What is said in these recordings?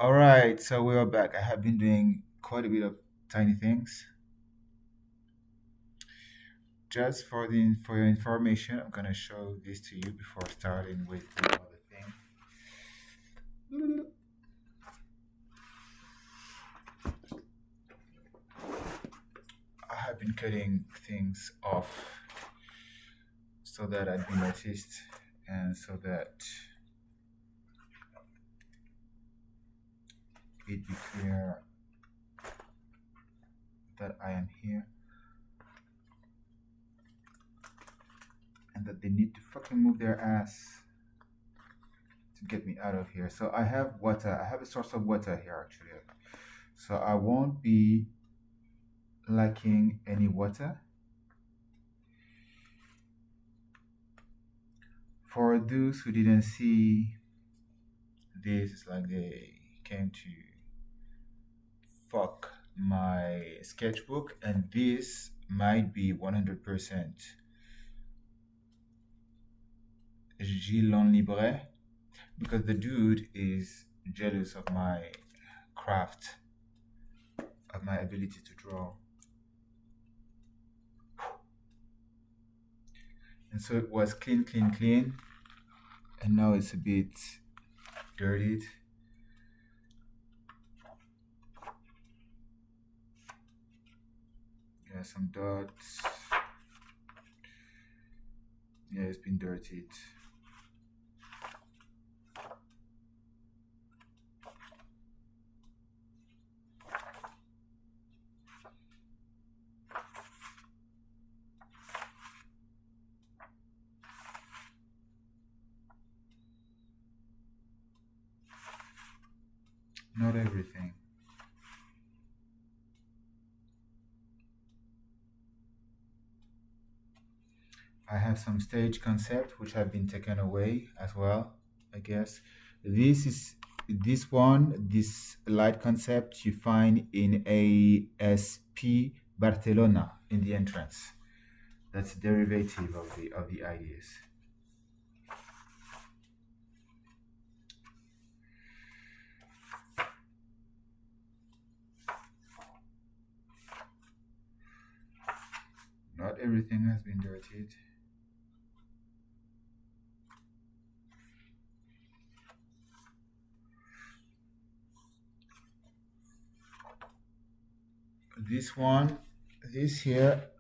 All right, so we are back. I have been doing quite a bit of tiny things. Just for your information, I'm gonna show this to you before starting with the other thing. I have been cutting things off so that I'd be noticed and so that it'd be clear that I am here and that they need to fucking move their ass to get me out of here. So I have water. I have a source of water here actually. So I won't be lacking any water. For those who didn't see this, it's like they came to fuck my sketchbook, and this might be 100% Gilles Libre because the dude is jealous of my craft, of my ability to draw. And so it was clean, clean, clean, and now it's a bit dirtied. Yeah, some dots. Yeah, it's been dirtied. Not everything. I have some stage concept which have been taken away as well, I guess. This light concept you find in ASP Barcelona in the entrance. That's a derivative of the ideas. Not everything has been dirtied. This one, this here,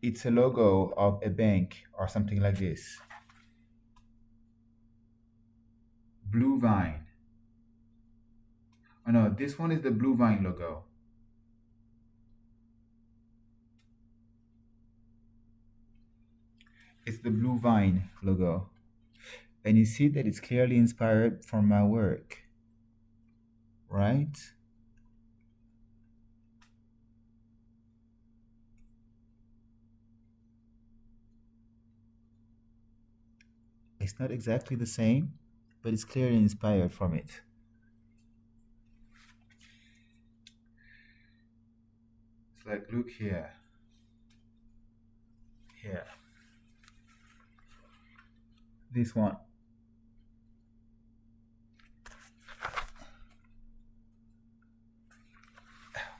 it's a logo of a bank or something like this. Blue Vine. Oh no, this one is the Blue Vine logo. It's the Blue Vine logo. And you see that it's clearly inspired from my work, right? It's not exactly the same, but it's clearly inspired from it. It's like, look here, here, this one.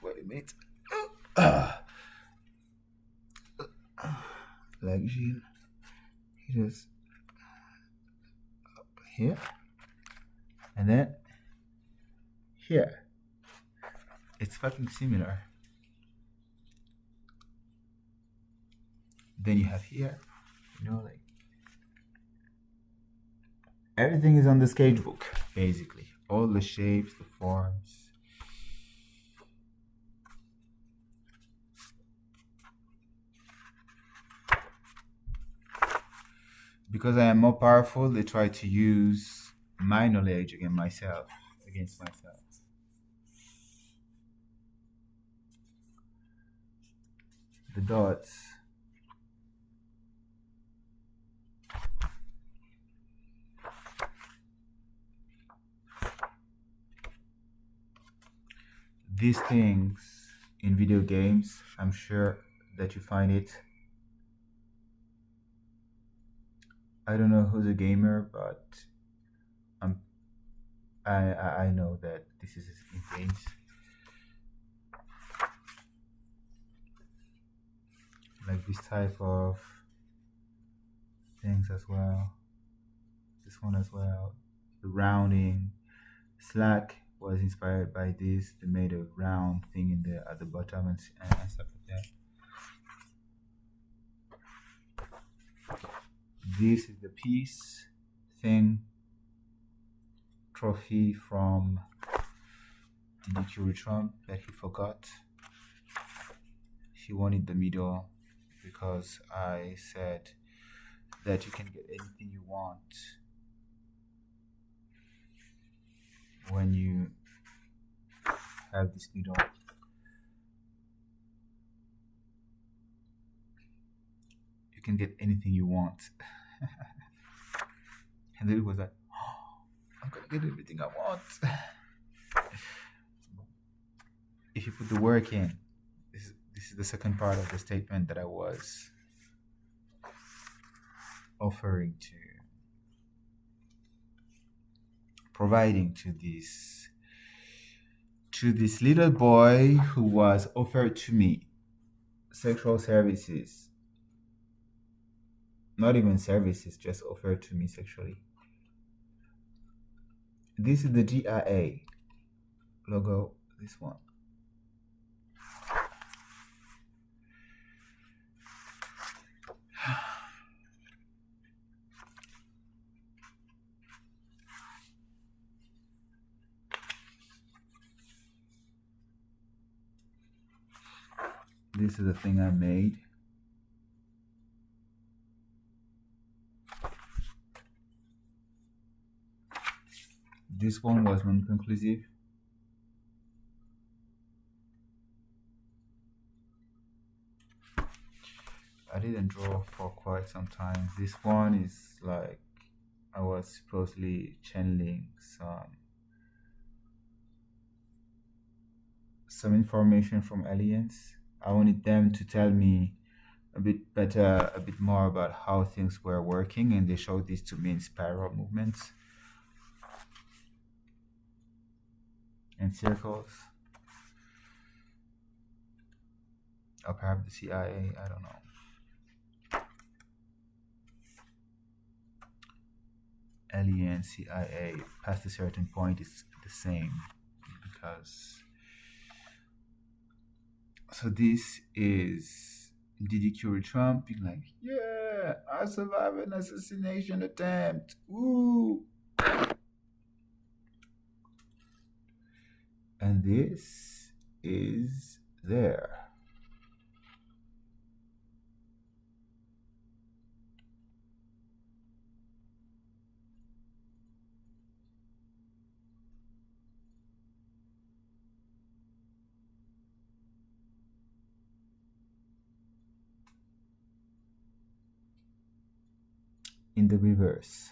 Wait a minute. Like Gilles, he just up here, and then here. It's fucking similar. Then you have here, like everything is on the sketchbook, basically. All the shapes, the forms. Because I am more powerful, they try to use my knowledge against myself. The dots. These things in video games, I'm sure that you find it. I don't know who's a gamer, but I know that this is in things like this type of things as well. This one as well. The rounding. Slack was inspired by this. They made a round thing in the at the bottom and stuff like that. This is the peace thing trophy from DDQ Trump that he forgot. He wanted the middle because I said that you can get anything you want when you have this middle. You can get anything you want. And then it was like, oh, I'm gonna get everything I want. If you put the work in, this is the second part of the statement that I was offering to, providing to this little boy who was offered to me sexual services, not even services, just offered to me sexually. This is the GIA logo, this one. This is the thing I made. This one was non-conclusive. I didn't draw for quite some time. This one is like I was supposedly channeling some information from aliens. I wanted them to tell me a bit better, a bit more about how things were working, and they showed this to me in spiral movements and circles. Or perhaps the CIA, I don't know. Alien, CIA, past a certain point is the same because so this is DDQ Trump being like, yeah, I survived an assassination attempt. Ooh. And this is there. In the reverse.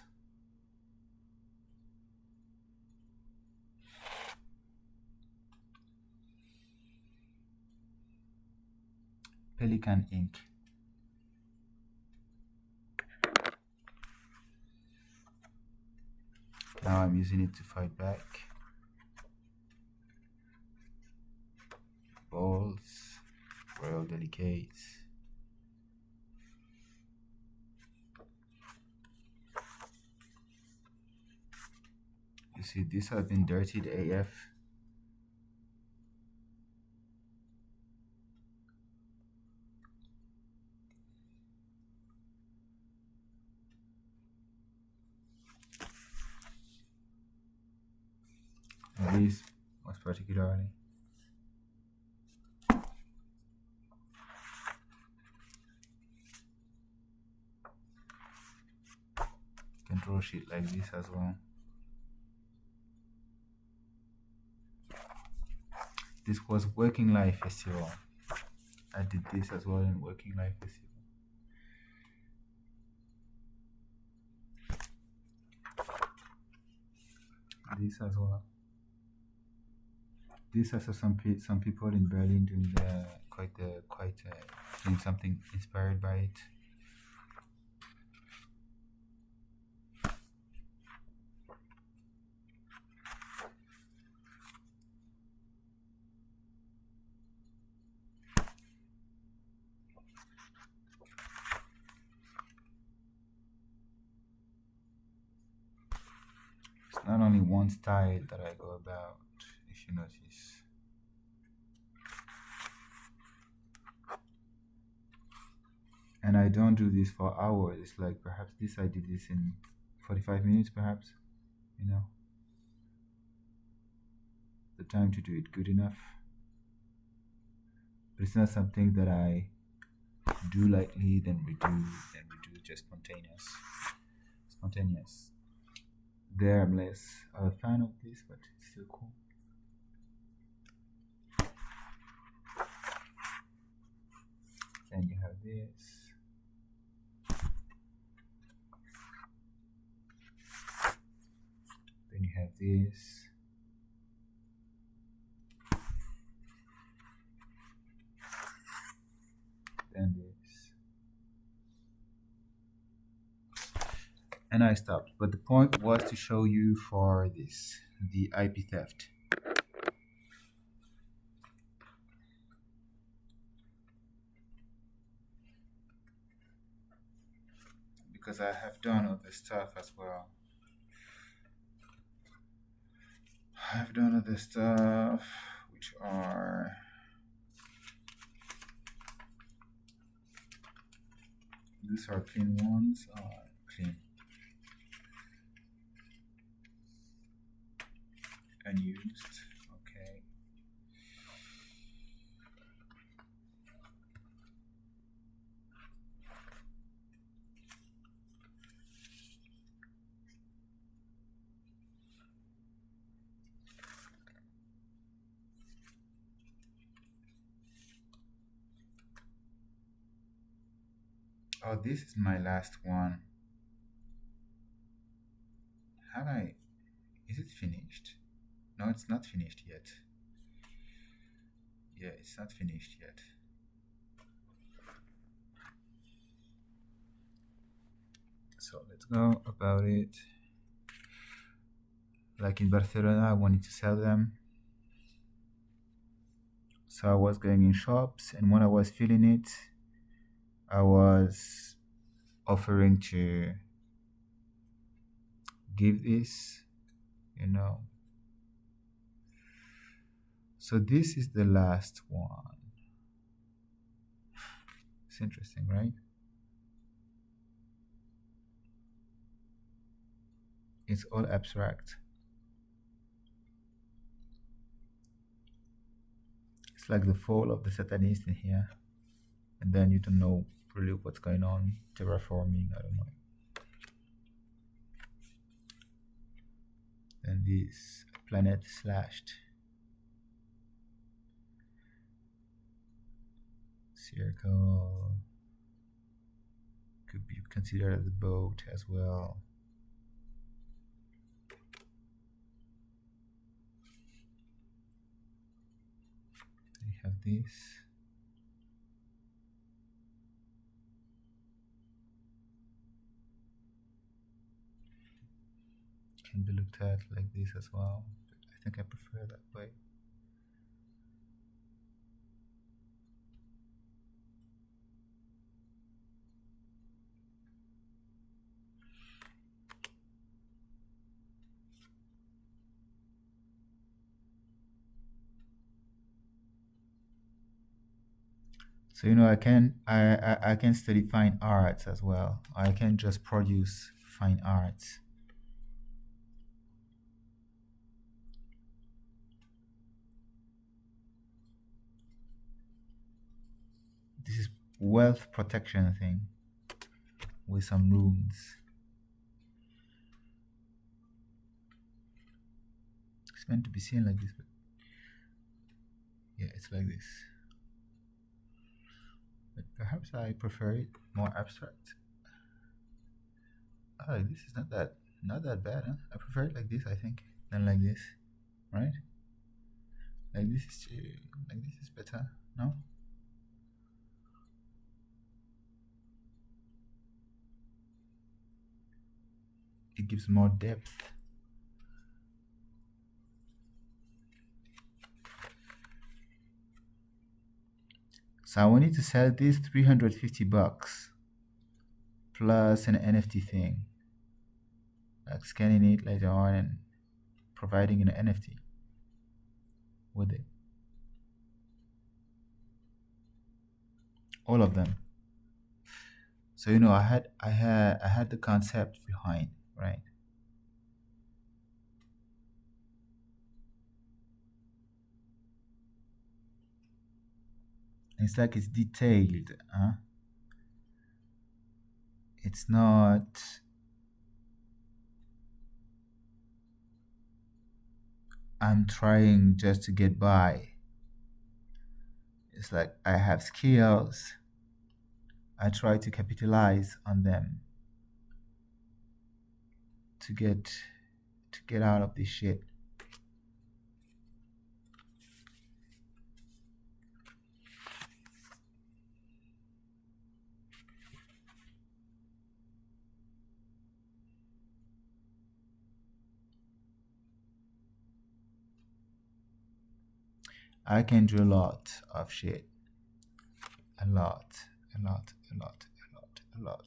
Pelican ink. Now I'm using it to fight back. Balls, royal delicates. You see, this has been dirtied AF. And this was particularly. You can draw shit like this as well. This was Working Life Festival. I did this as well in Working Life Festival. This as well. This has some people in Berlin doing quite doing something inspired by it. not only one style that I go about, if you notice. And I don't do this for hours. It's like perhaps this I did this in 45 minutes, perhaps. You know, the time to do it good enough. But it's not something that I do lightly, then redo, just spontaneous. Spontaneous. There, I'm less a fan of this, but it's still cool. Then you have this. Then you have this. Then this. And I stopped. But the point was to show you for this, the IP theft. Because I have done other stuff as well. I've done other stuff which are these are clean ones. Clean. Unused. Okay. Oh, this is my last one. Is it finished? No, it's not finished yet. Yeah, it's not finished yet. So let's go about it. Like in Barcelona, I wanted to sell them. So I was going in shops, and when I was feeling it, I was offering to give this, you know. So this is the last one. It's interesting, right? It's all abstract. It's like the fall of the Satanist in here. And then you don't know really what's going on. Terraforming, I don't know. And this planet slashed. Circle. Could be considered as a boat as well. We have this. Can be looked at like this as well. But I think I prefer that way. So I can study fine arts as well. I can just produce fine arts. This is wealth protection thing with some runes. It's meant to be seen like this, but yeah, it's like this. But perhaps I prefer it more abstract. Oh, this is not that bad, huh? I prefer it like this, I think, than like this, right? Like this is better, no? It gives more depth. So I wanted to sell this 350 bucks plus an NFT thing. Like scanning it later on and providing an NFT with it. All of them. So I had the concept behind, right? It's like it's detailed, huh? It's not. I'm trying just to get by. It's like I have skills. I try to capitalize on them to get out of this shit. I can do a lot of shit. A lot, a lot, a lot, a lot, a lot.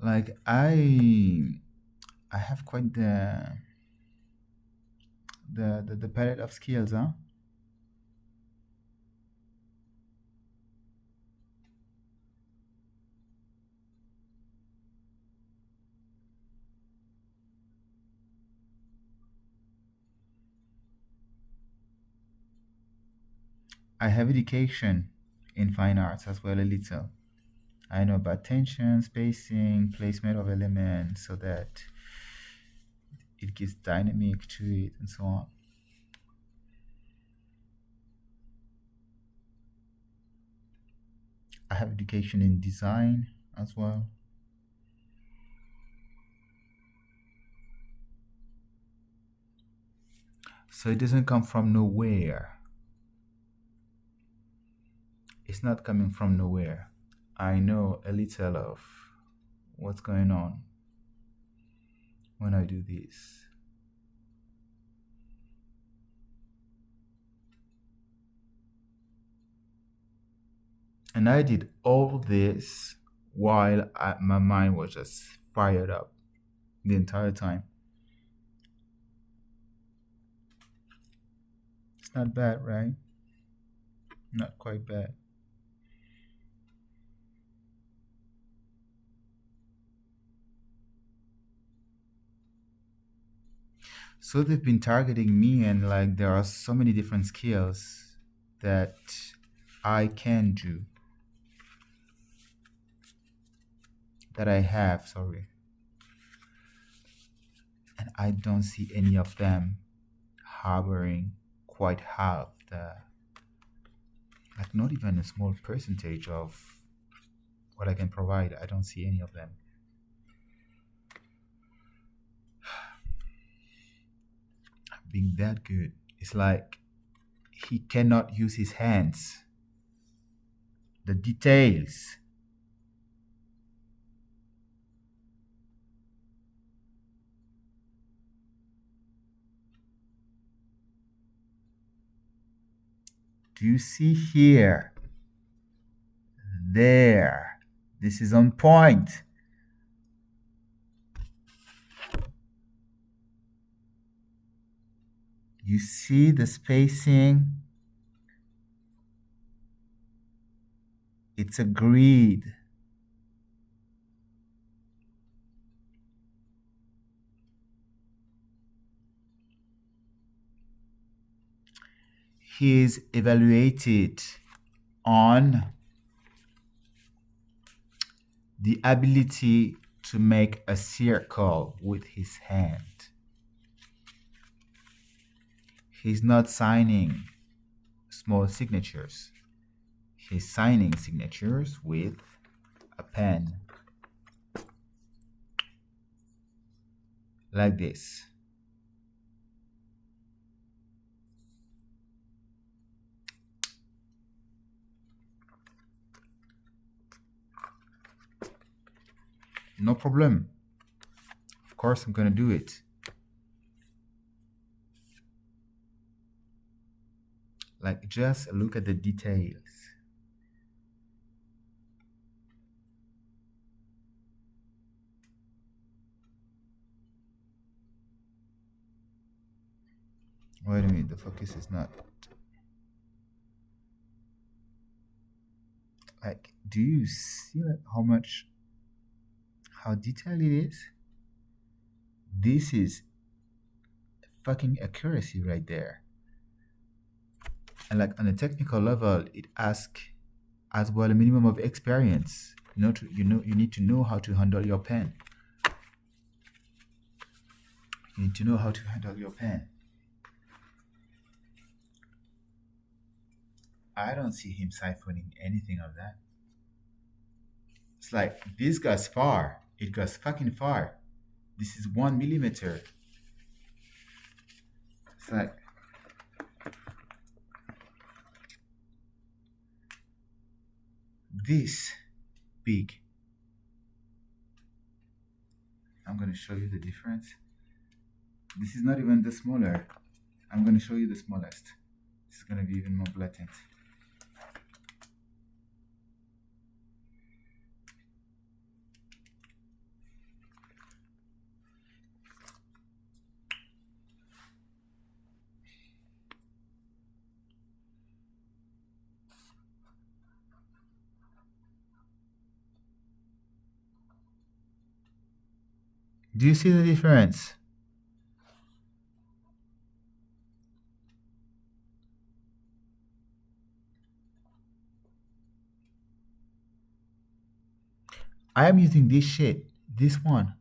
Like I have quite the palette of skills, huh? I have education in fine arts as well, a little. I know about tension, spacing, placement of elements so that it gives dynamic to it and so on. I have education in design as well. So it doesn't come from nowhere. It's not coming from nowhere. I know a little of what's going on when I do this. And I did all this while my mind was just fired up the entire time. It's not bad, right? Not quite bad. So they've been targeting me, and like there are so many different skills that I can do, that I have, sorry. And I don't see any of them harboring quite half the, like not even a small percentage of what I can provide. I don't see any of them. Being that good, it's like he cannot use his hands. The details. Do you see here? There. This is on point. You see the spacing? It's agreed. He is evaluated on the ability to make a circle with his hand. He's not signing small signatures. He's signing signatures with a pen. Like this. No problem. Of course, I'm gonna do it. Like, just look at the details. Wait a minute, the focus is not. Like, do you see like how detailed it is? This is fucking accuracy right there. And like on a technical level, it asks as well a minimum of experience. You need to know how to handle your pen. You need to know how to handle your pen. I don't see him siphoning anything of that. It's like this goes far. It goes fucking far. This is 1 millimeter. It's like this big. I'm gonna show you the difference. This is not even the smaller. I'm gonna show you the smallest. This is gonna be even more blatant. Do you see the difference? I am using this shit, this one,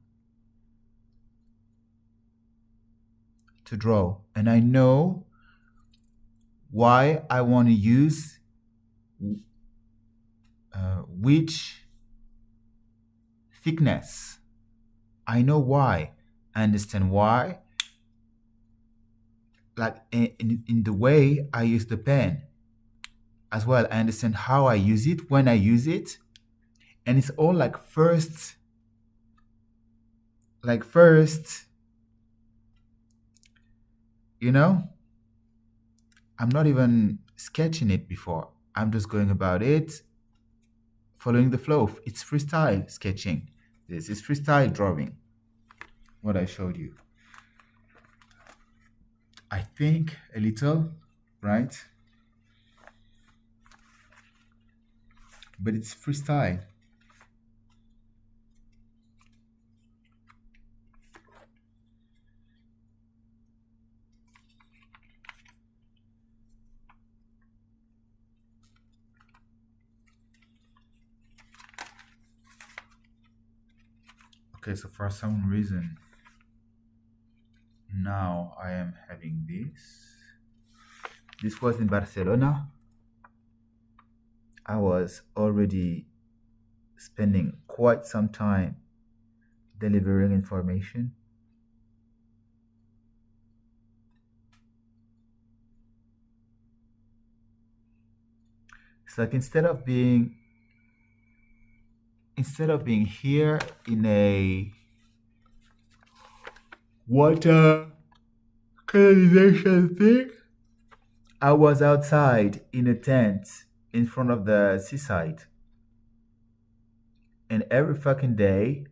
to draw. And I know why I want to use which thickness. I know why. I understand why. Like in the way I use the pen as well. I understand how I use it, when I use it. And it's all like first, you know, I'm not even sketching it before. I'm just going about it, following the flow. It's freestyle sketching. This is freestyle drawing, what I showed you. I think a little, right? But it's freestyle. Okay, so for some reason, now I am having this. This was in Barcelona. I was already spending quite some time delivering information. It's like instead of being here in a water canalization thing, I was outside in a tent in front of the seaside. And every fucking day,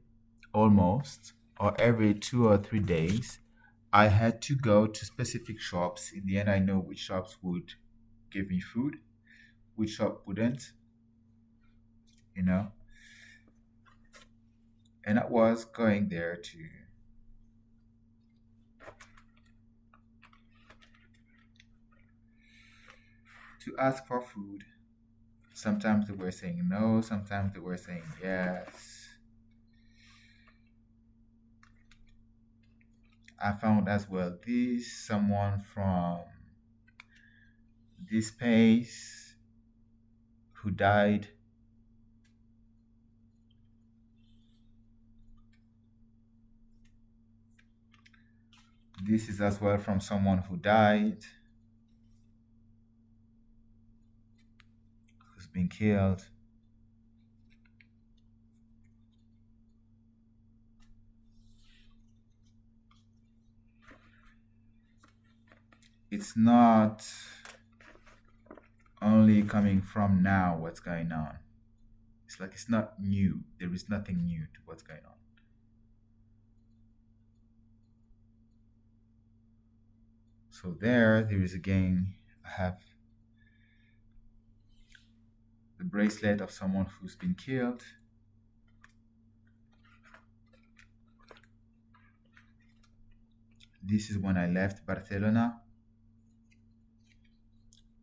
almost, or every 2 or 3 days, I had to go to specific shops. In the end, I know which shops would give me food, which shop wouldn't, you know. And I was going there to ask for food. Sometimes they were saying no, sometimes they were saying yes. I found as well someone from this place who died. This is as well from someone who died, who's been killed. it's not only coming from now what's going on. It's like it's not new. There is nothing new to what's going on. So there is again, I have the bracelet of someone who's been killed. This is when I left Barcelona.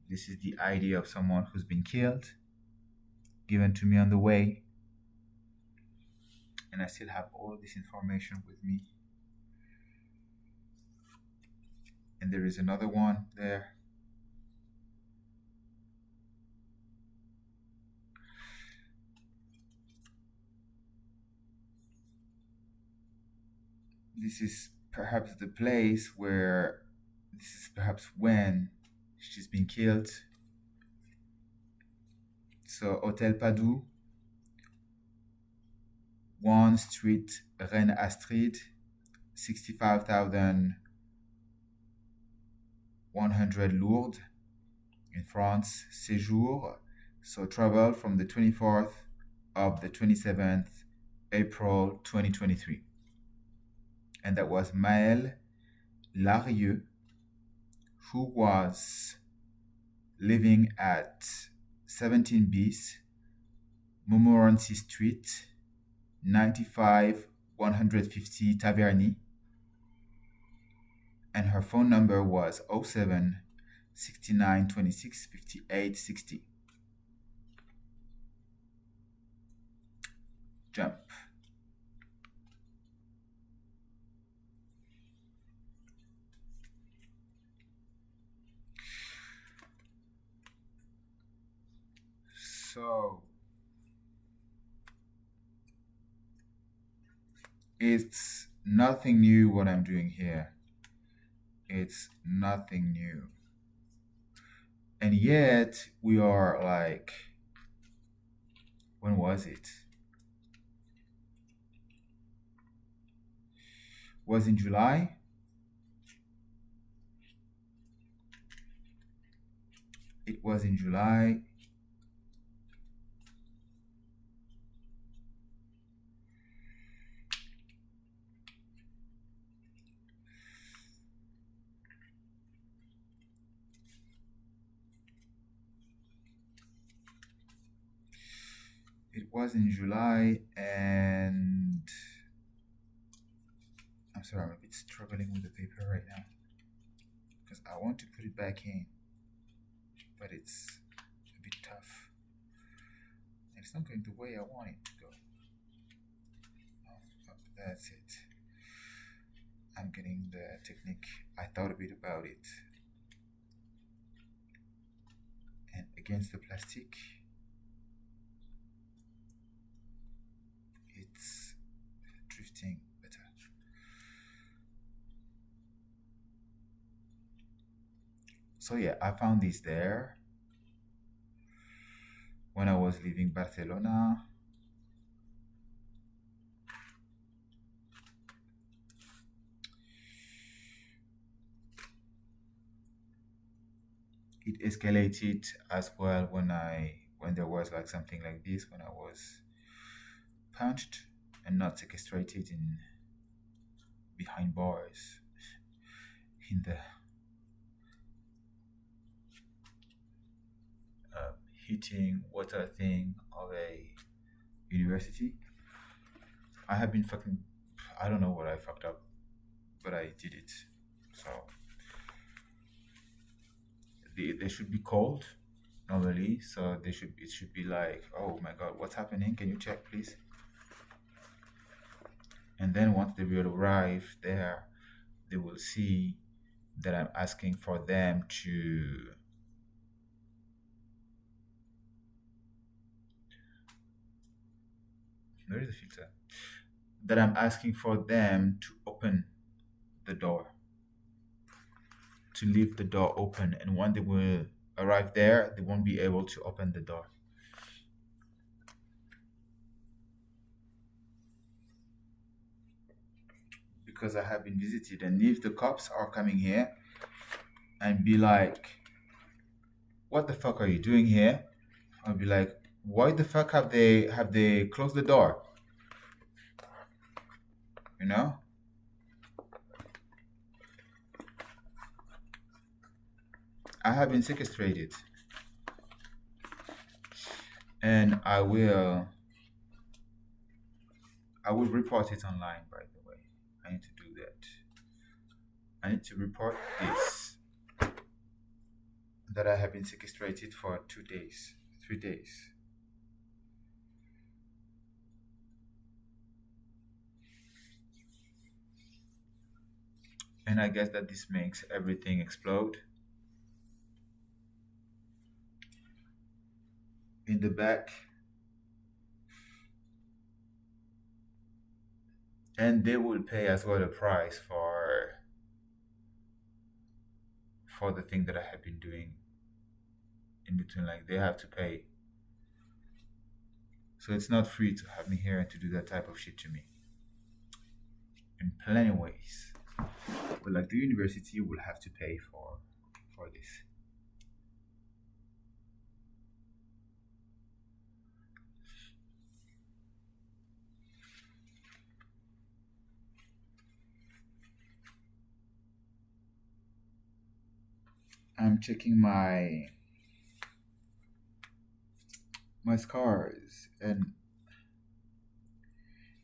This is the ID of someone who's been killed, given to me on the way. And I still have all this information with me. And there is another one there. This is perhaps the place where, this is perhaps when she's been killed. So Hotel Padoue, 1 Street, Reine Astrid, 65,100 Lourdes in France, séjour. So travel from the 24th of the 27th April 2023. And that was Maëlle Larieux, who was living at 17 bis, Montmorency Street, 95 150 Taverny, and her phone number was 07 69 26 58 60. Jump. So it's nothing new what I'm doing here. It's nothing new. And yet we are like, when was it? Was in July? It was in July. It was in July, and I'm sorry, I'm a bit struggling with the paper right now because I want to put it back in, but it's a bit tough. And it's not going the way I want it to go. Oh, that's it. I'm getting the technique. I thought a bit about it. And against the plastic, it's drifting better. So yeah, I found this there when I was leaving Barcelona. It escalated as well when there was like something like this, when I was punched and not sequestrated in behind bars in the heating water thing of a university. I have been fucking, I don't know what I fucked up, but I did it. So they should be cold normally, so it should be like, oh my god, what's happening, can you check please? And then once they will arrive there, they will see that I'm asking for them to where is the filter? That I'm asking for them to open the door, to leave the door open, and when they will arrive there, they won't be able to open the door. Because I have been visited, and if the cops are coming here and be like, "What the fuck are you doing here?" I'll be like, "Why the fuck have they closed the door?" You know? I have been sequestrated, and I will report it online. By the way, I need to do that. I need to report this, that I have been sequestrated for 2 days, 3 days. And I guess that this makes everything explode. In the back, and they will pay as well a price for the thing that I have been doing in between. Like, they have to pay, so it's not free to have me here and to do that type of shit to me in plenty ways. But like, the university will have to pay for this. I'm checking my scars, and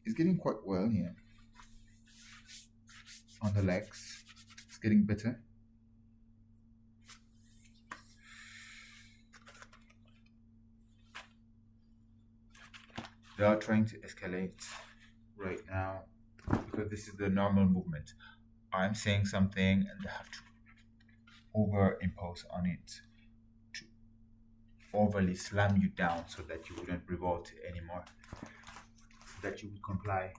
it's getting quite well here on the legs. It's getting better. They are trying to escalate right now because this is the normal movement. I'm saying something and they have to overimpose on it, to overly slam you down so that you wouldn't revolt anymore, so that you would comply.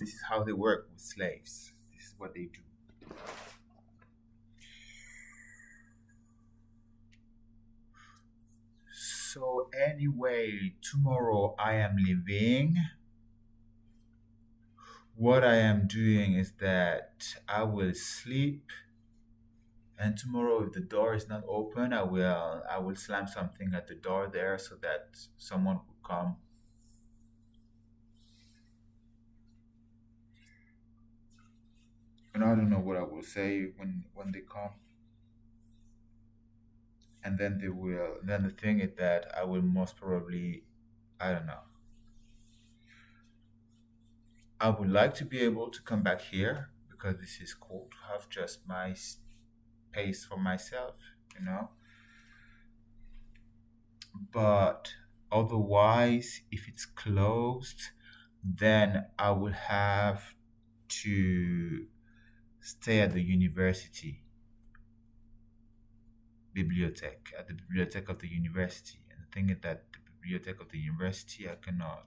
This is how they work with slaves. This is what they do. So anyway, tomorrow I am leaving. What I am doing is that I will sleep, and tomorrow if the door is not open, I will slam something at the door there so that someone will come. And I don't know what I will say when they come. And then they will. Then the thing is that I will most probably, I don't know. I would like to be able to come back here because this is cool to have just my space for myself, you know. But otherwise, if it's closed, then I will have to stay at the university bibliothèque, at the bibliothèque of the university. And the thing is that the bibliothèque of the university, I cannot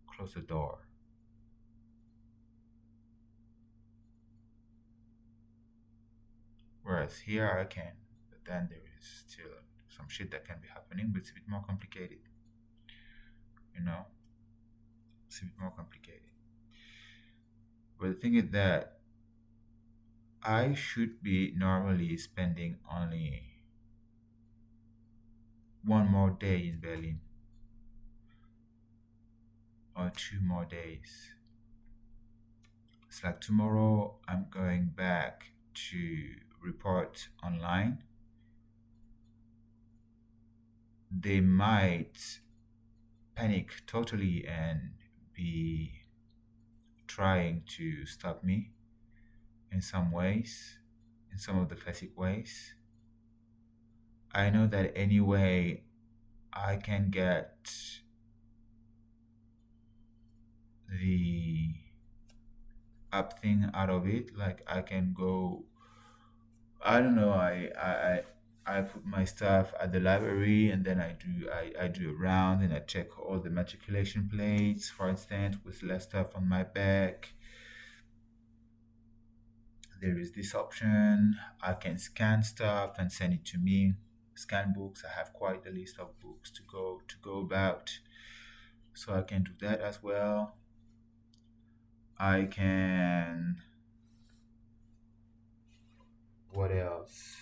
close the door. Whereas here I can, but then there is still some shit that can be happening, but it's a bit more complicated. You know, it's a bit more complicated. But the thing is that I should be normally spending only one more day in Berlin or 2 more days. It's like tomorrow I'm going back to report online. They might panic totally and be trying to stop me in some ways, in some of the classic ways. I know that anyway, I can get the up thing out of it. Like, I can go, I don't know, I put my stuff at the library, and then I do a round and I check all the matriculation plates, for instance, with less stuff on my back. There is this option. I can scan stuff and send it to me. Scan books. I have quite a list of books to go about, so I can do that as well. I can, what else?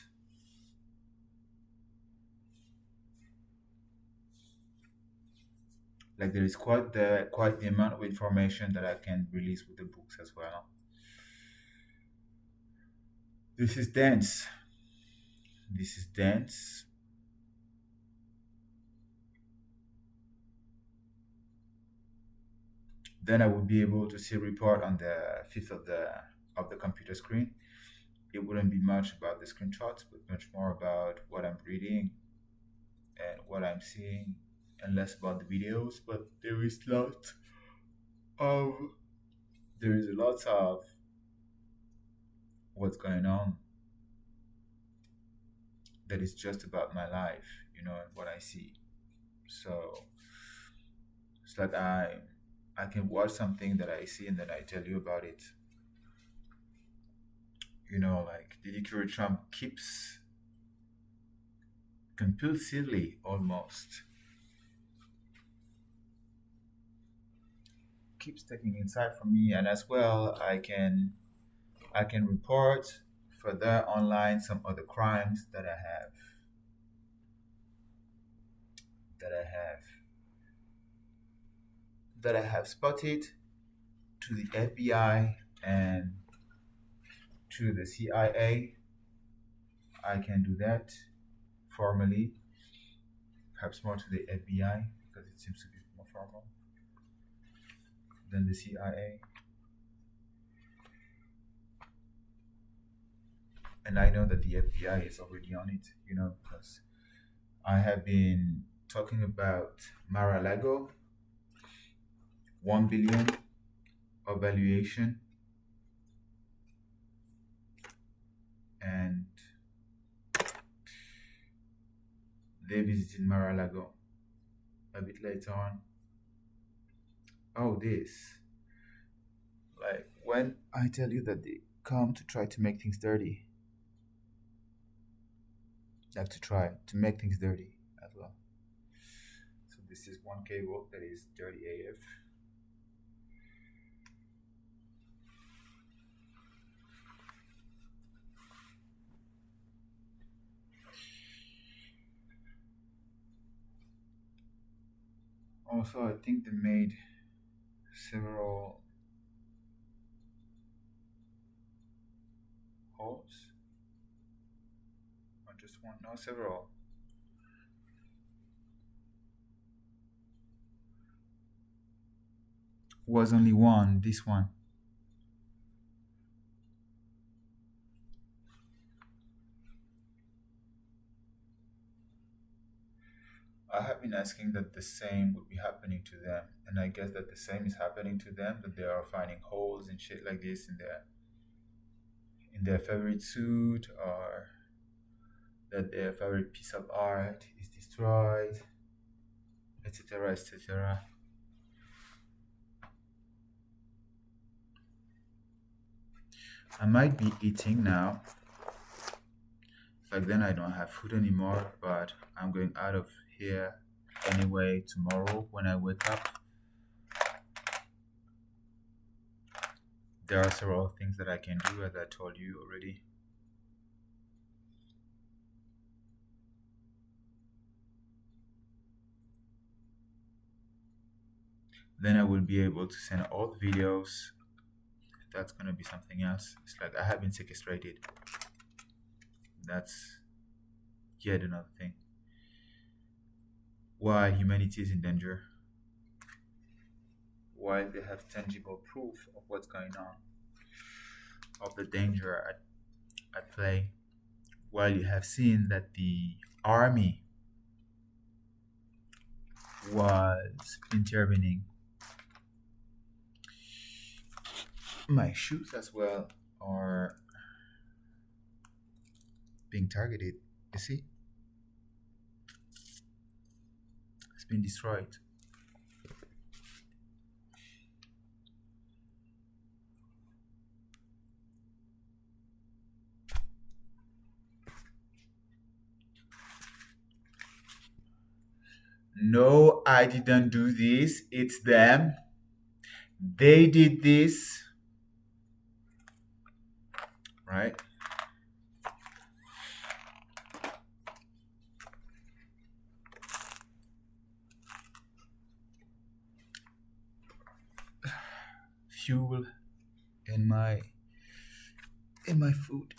Like there is quite the amount of information that I can release with the books as well. This is dense. This is dense. Then I would be able to see a report on the fifth of the computer screen. It wouldn't be much about the screenshots, but much more about what I'm reading and what I'm seeing, and less about the videos. But of there is a lot of what's going on that is just about my life, and what I see. So it's like I can watch something that I see and then I tell you about it. Like the dictator Trump keeps compulsively almost keeps taking insight from me, and as well I can report further online some other crimes that I have that I have spotted to the FBI and to the CIA. I can do that formally, perhaps more to the FBI because it seems to be more formal than the CIA. And I know that the FBI is already on it, because I have been talking about Mar-a-Lago, 1 billion of valuation, and they visited Mar-a-Lago a bit later on. Oh, this. Like when I tell you that they come to try to make things dirty, like to try to make things dirty as well. So this is one cable that is dirty AF. Also, I think they made several holes, or just one? No, several. Was only one. This one. I have been asking that the same would be happening to them, and I guess that the same is happening to them. That they are finding holes and shit like this in their favorite suit, or that their favorite piece of art is destroyed, etc., etc. I might be eating now. Like then I don't have food anymore, but I'm going out of here anyway tomorrow when I wake up. There are several things that I can do, as I told you already. Then I will be able to send all the videos. That's gonna be something else. It's like I have been sequestrated. That's yet another thing. Why humanity is in danger. Why they have tangible proof of what's going on, of the danger at play. While you have seen that the army was intervening. My shoes as well are being targeted. You see? It's been destroyed. No, I didn't do this. It's them. They did this. right? Fuel in my food.